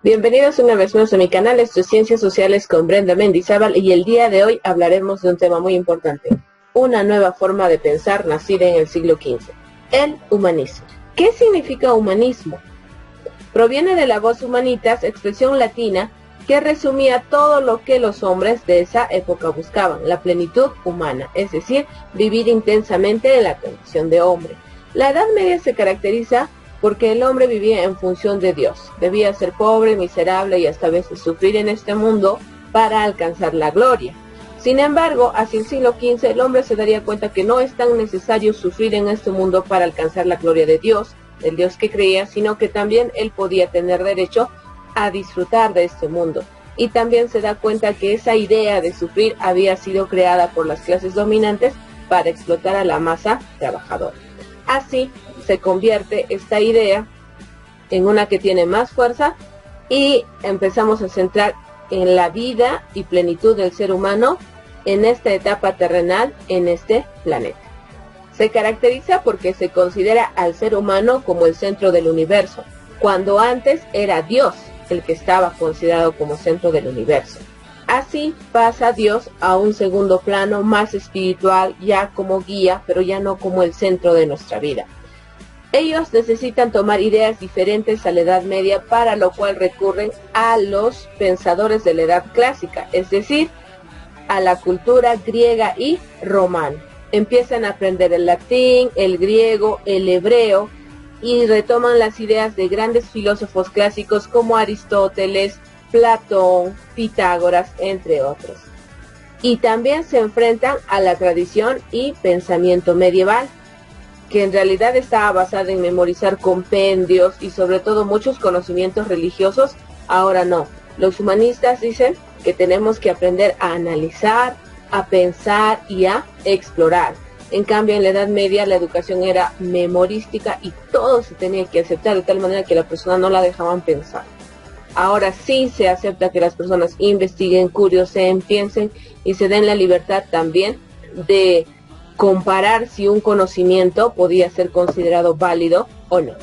Bienvenidos una vez más a mi canal, esto es Ciencias Sociales con Brenda Mendizábal y el día de hoy hablaremos de un tema muy importante, una nueva forma de pensar nacida en el siglo XV, el humanismo. ¿Qué significa humanismo? Proviene de la voz humanitas, expresión latina que resumía todo lo que los hombres de esa época buscaban, la plenitud humana, es decir, vivir intensamente en la condición de hombre. La Edad Media se caracteriza porque el hombre vivía en función de Dios. Debía ser pobre, miserable y hasta a veces sufrir en este mundo para alcanzar la gloria. Sin embargo, hacia el siglo XV el hombre se daría cuenta que no es tan necesario sufrir en este mundo para alcanzar la gloria de Dios, del Dios que creía, sino que también él podía tener derecho a disfrutar de este mundo. Y también se da cuenta que esa idea de sufrir había sido creada por las clases dominantes para explotar a la masa trabajadora. Así se convierte esta idea en una que tiene más fuerza y empezamos a centrar en la vida y plenitud del ser humano en esta etapa terrenal en este planeta. Se caracteriza porque se considera al ser humano como el centro del universo, cuando antes era Dios el que estaba considerado como centro del universo. Así pasa Dios a un segundo plano más espiritual, ya como guía, pero ya no como el centro de nuestra vida. Ellos necesitan tomar ideas diferentes a la Edad Media, para lo cual recurren a los pensadores de la Edad Clásica, es decir, a la cultura griega y romana. Empiezan a aprender el latín, el griego, el hebreo y retoman las ideas de grandes filósofos clásicos como Aristóteles, Platón, Pitágoras, entre otros. Y también se enfrentan a la tradición y pensamiento medieval, que en realidad estaba basada en memorizar compendios y sobre todo muchos conocimientos religiosos. Ahora no, los humanistas dicen que tenemos que aprender a analizar, a pensar y a explorar. En cambio, en la Edad Media la educación era memorística y todo se tenía que aceptar de tal manera que la persona no la dejaban pensar. Ahora sí se acepta que las personas investiguen, curiosen, piensen y se den la libertad también de comparar si un conocimiento podía ser considerado válido o no.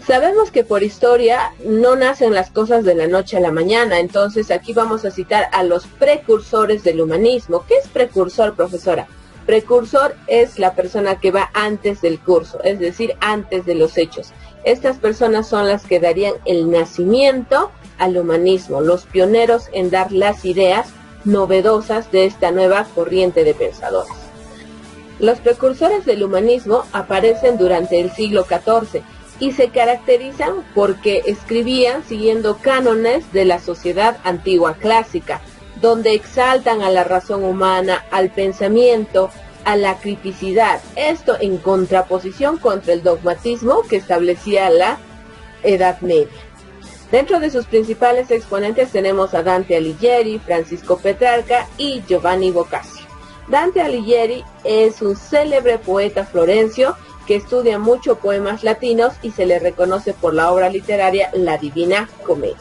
Sabemos que por historia no nacen las cosas de la noche a la mañana, entonces aquí vamos a citar a los precursores del humanismo. ¿Qué es precursor, profesora? Precursor es la persona que va antes del curso, es decir, antes de los hechos. Estas personas son las que darían el nacimiento al humanismo, los pioneros en dar las ideas novedosas de esta nueva corriente de pensadores. Los precursores del humanismo aparecen durante el siglo XIV y se caracterizan porque escribían siguiendo cánones de la sociedad antigua clásica, donde exaltan a la razón humana, al pensamiento, a la criticidad, esto en contraposición contra el dogmatismo que establecía la Edad Media. Dentro de sus principales exponentes tenemos a Dante Alighieri, Francisco Petrarca y Giovanni Boccaccio. Dante Alighieri es un célebre poeta florencio que estudia mucho poemas latinos y se le reconoce por la obra literaria La Divina Comedia,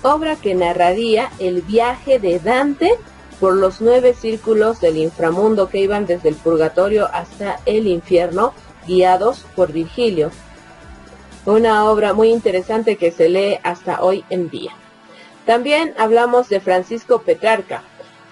obra que narraría el viaje de Dante por los 9 círculos del inframundo que iban desde el purgatorio hasta el infierno, guiados por Virgilio. Una obra muy interesante que se lee hasta hoy en día. También hablamos de Francisco Petrarca.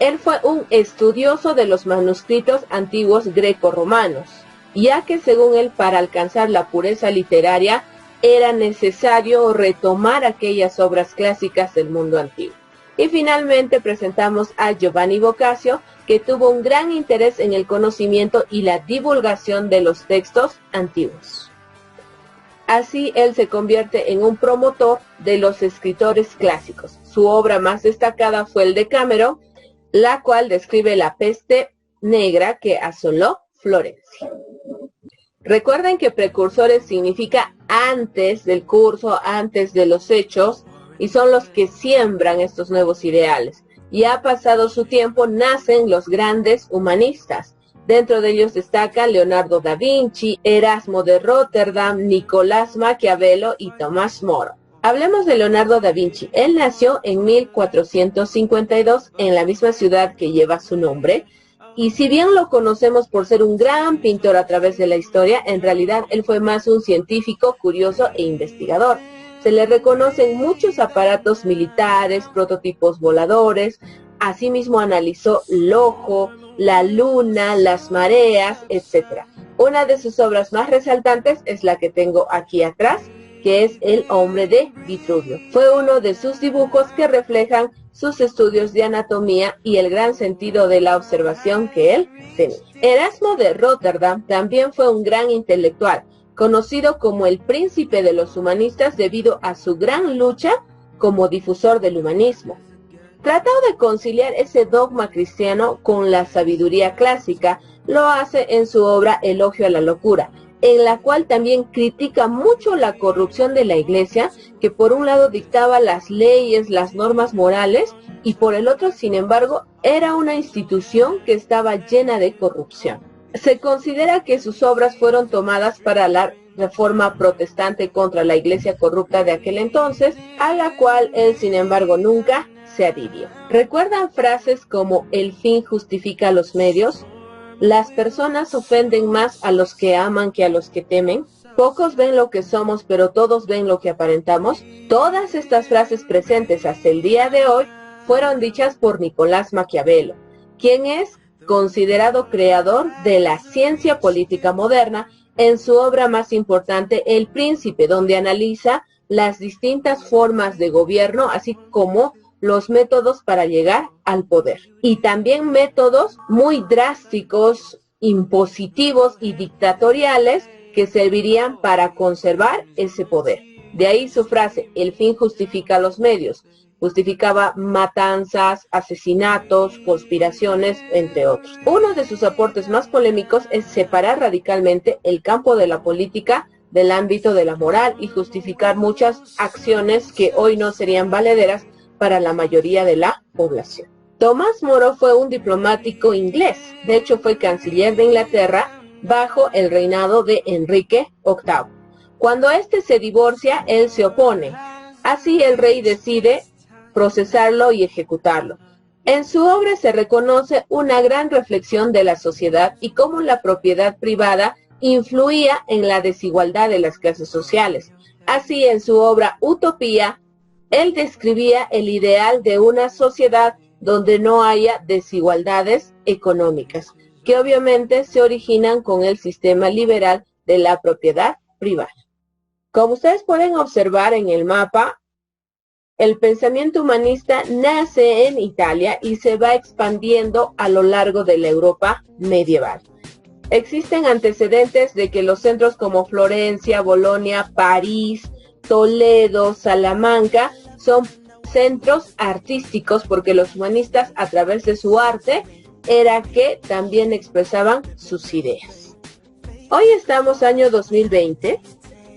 Él fue un estudioso de los manuscritos antiguos greco-romanos, ya que según él, para alcanzar la pureza literaria, era necesario retomar aquellas obras clásicas del mundo antiguo. Y finalmente presentamos a Giovanni Boccaccio, que tuvo un gran interés en el conocimiento y la divulgación de los textos antiguos. Así él se convierte en un promotor de los escritores clásicos. Su obra más destacada fue el Decameron, la cual describe la peste negra que asoló Florencia. Recuerden que precursores significa antes del curso, antes de los hechos, y son los que siembran estos nuevos ideales. Y ha pasado su tiempo, nacen los grandes humanistas. Dentro de ellos destacan Leonardo da Vinci, Erasmo de Rotterdam, Nicolás Maquiavelo y Tomás Moro. Hablemos de Leonardo da Vinci. Él nació en 1452 en la misma ciudad que lleva su nombre. Y si bien lo conocemos por ser un gran pintor a través de la historia, en realidad él fue más un científico, curioso e investigador. se le reconocen muchos aparatos militares, prototipos voladores. Asimismo analizó el ojo, la luna, las mareas, etc. Una de sus obras más resaltantes es la que tengo aquí atrás, que es El hombre de Vitruvio. Fue uno de sus dibujos que reflejan sus estudios de anatomía y el gran sentido de la observación que él tenía. Erasmo de Róterdam también fue un gran intelectual, conocido como el príncipe de los humanistas debido a su gran lucha como difusor del humanismo. Trató de conciliar ese dogma cristiano con la sabiduría clásica. Lo hace en su obra Elogio a la locura, en la cual también critica mucho la corrupción de la Iglesia, que por un lado dictaba las leyes, las normas morales, y por el otro, sin embargo, era una institución que estaba llena de corrupción. Se considera que sus obras fueron tomadas para la reforma protestante contra la Iglesia corrupta de aquel entonces, a la cual él, sin embargo, nunca se adhirió. ¿Recuerdan frases como el fin justifica los medios? Las personas ofenden más a los que aman que a los que temen. Pocos ven lo que somos, pero todos ven lo que aparentamos. Todas estas frases presentes hasta el día de hoy fueron dichas por Nicolás Maquiavelo, quien es considerado creador de la ciencia política moderna en su obra más importante, El Príncipe, donde analiza las distintas formas de gobierno, así como los métodos para llegar al poder. Y también métodos muy drásticos, impositivos y dictatoriales que servirían para conservar ese poder. De ahí su frase, el fin justifica los medios. Justificaba matanzas, asesinatos, conspiraciones, entre otros. Uno de sus aportes más polémicos es separar radicalmente el campo de la política del ámbito de la moral y justificar muchas acciones que hoy no serían valederas para la mayoría de la población. Tomás Moro fue un diplomático inglés, de hecho fue canciller de Inglaterra bajo el reinado de Enrique VIII. Cuando éste se divorcia, él se opone. Así el rey decide procesarlo y ejecutarlo. En su obra se reconoce una gran reflexión de la sociedad y cómo la propiedad privada influía en la desigualdad de las clases sociales. Así, en su obra Utopía, él describía el ideal de una sociedad donde no haya desigualdades económicas, que obviamente se originan con el sistema liberal de la propiedad privada. Como ustedes pueden observar en el mapa, el pensamiento humanista nace en Italia y se va expandiendo a lo largo de la Europa medieval. Existen antecedentes de que los centros como Florencia, Bolonia, París, Toledo, Salamanca son centros artísticos porque los humanistas a través de su arte era que también expresaban sus ideas. Hoy estamos año 2020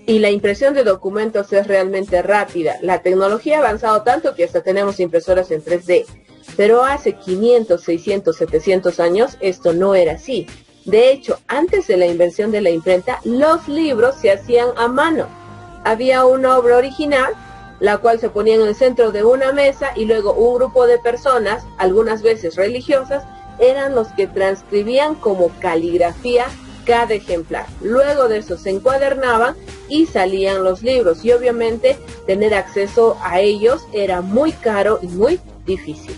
y la impresión de documentos es realmente rápida. La tecnología ha avanzado tanto que hasta tenemos impresoras en 3D. Pero hace 500, 600, 700 años esto no era así. De hecho, antes de la invención de la imprenta, los libros se hacían a mano. Había una obra original, la cual se ponía en el centro de una mesa y luego un grupo de personas, algunas veces religiosas, eran los que transcribían como caligrafía cada ejemplar. Luego de eso se encuadernaban y salían los libros y obviamente tener acceso a ellos era muy caro y muy difícil.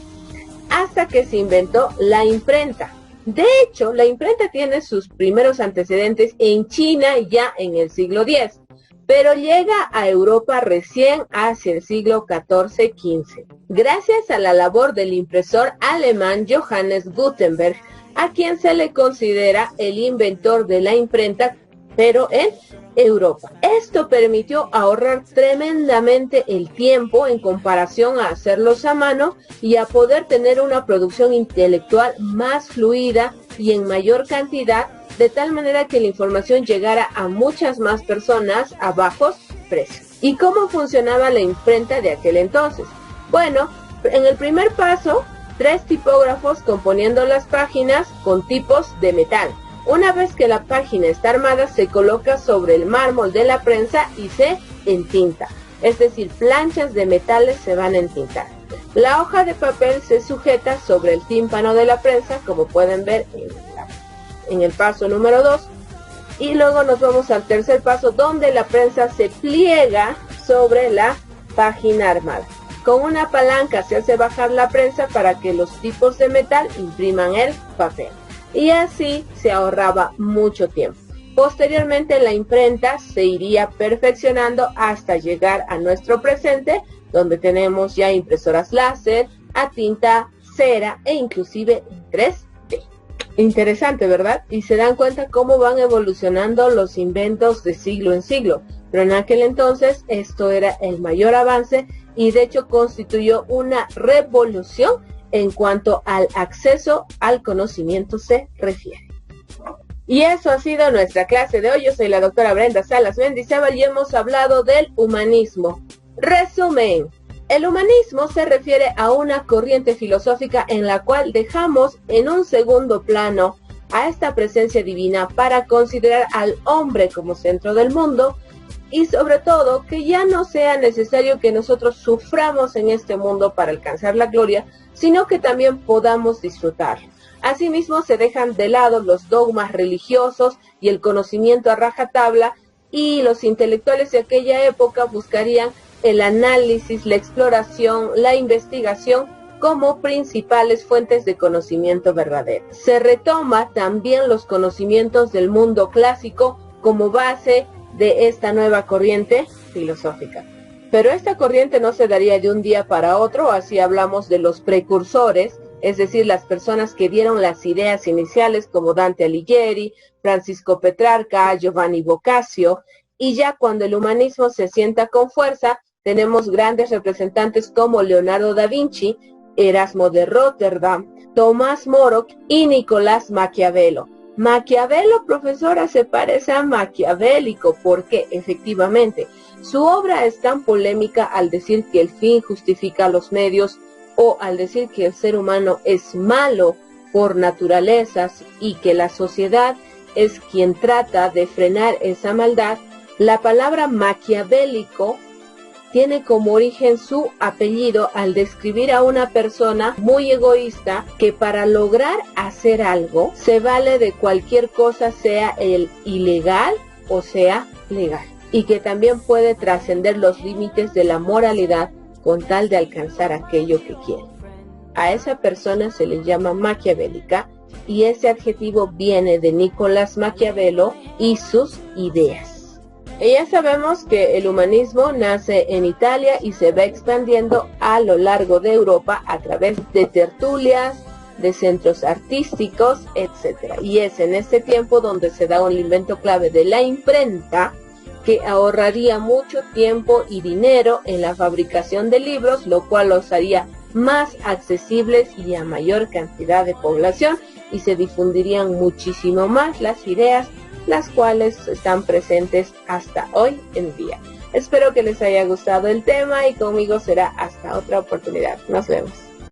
Hasta que se inventó la imprenta. De hecho, la imprenta tiene sus primeros antecedentes en China ya en el siglo X, pero llega a Europa recién hacia el siglo XIV-XV, gracias a la labor del impresor alemán Johannes Gutenberg, a quien se le considera el inventor de la imprenta, pero en Europa. Esto permitió ahorrar tremendamente el tiempo en comparación a hacerlos a mano y a poder tener una producción intelectual más fluida y en mayor cantidad, de tal manera que la información llegara a muchas más personas a bajos precios. ¿Y cómo funcionaba la imprenta de aquel entonces? Bueno, en el primer paso, 3 tipógrafos componiendo las páginas con tipos de metal. Una vez que la página está armada, se coloca sobre el mármol de la prensa y se entinta. Es decir, planchas de metales se van a entintar. La hoja de papel se sujeta sobre el tímpano de la prensa, como pueden ver en el paso número 2. Y luego nos vamos al tercer paso, donde la prensa se pliega sobre la página armada. Con una palanca se hace bajar la prensa para que los tipos de metal impriman el papel. Y así se ahorraba mucho tiempo. Posteriormente la imprenta se iría perfeccionando hasta llegar a nuestro presente, donde tenemos ya impresoras láser, a tinta, cera e inclusive en 3D. Interesante, ¿verdad? Y se dan cuenta cómo van evolucionando los inventos de siglo en siglo. Pero en aquel entonces esto era el mayor avance y de hecho constituyó una revolución en cuanto al acceso al conocimiento se refiere. Y eso ha sido nuestra clase de hoy. Yo soy la doctora Brenda Salas Mendizábal y hemos hablado del humanismo. Resumen. El humanismo se refiere a una corriente filosófica en la cual dejamos en un segundo plano a esta presencia divina para considerar al hombre como centro del mundo y sobre todo que ya no sea necesario que nosotros suframos en este mundo para alcanzar la gloria, sino que también podamos disfrutar. Asimismo se dejan de lado los dogmas religiosos y el conocimiento a rajatabla y los intelectuales de aquella época buscarían el análisis, la exploración, la investigación como principales fuentes de conocimiento verdadero. Se retoma también los conocimientos del mundo clásico como base de esta nueva corriente filosófica. Pero esta corriente no se daría de un día para otro, así hablamos de los precursores, es decir, las personas que dieron las ideas iniciales como Dante Alighieri, Francisco Petrarca, Giovanni Boccaccio, y ya cuando el humanismo se sienta con fuerza, tenemos grandes representantes como Leonardo da Vinci, Erasmo de Rotterdam, Tomás Moro y Nicolás Maquiavelo. Maquiavelo, profesora, se parece a maquiavélico porque efectivamente su obra es tan polémica al decir que el fin justifica los medios o al decir que el ser humano es malo por naturaleza y que la sociedad es quien trata de frenar esa maldad. La palabra maquiavélico tiene como origen su apellido al describir a una persona muy egoísta que para lograr hacer algo se vale de cualquier cosa, sea el ilegal o sea legal, y que también puede trascender los límites de la moralidad con tal de alcanzar aquello que quiere. A esa persona se le llama maquiavélica y ese adjetivo viene de Nicolás Maquiavelo y sus ideas. Y ya sabemos que el humanismo nace en Italia y se va expandiendo a lo largo de Europa a través de tertulias, de centros artísticos, etc. Y es en este tiempo donde se da un invento clave de la imprenta que ahorraría mucho tiempo y dinero en la fabricación de libros, lo cual los haría más accesibles y a mayor cantidad de población y se difundirían muchísimo más las ideas, las cuales están presentes hasta hoy en día. Espero que les haya gustado el tema y conmigo será hasta otra oportunidad. Nos vemos.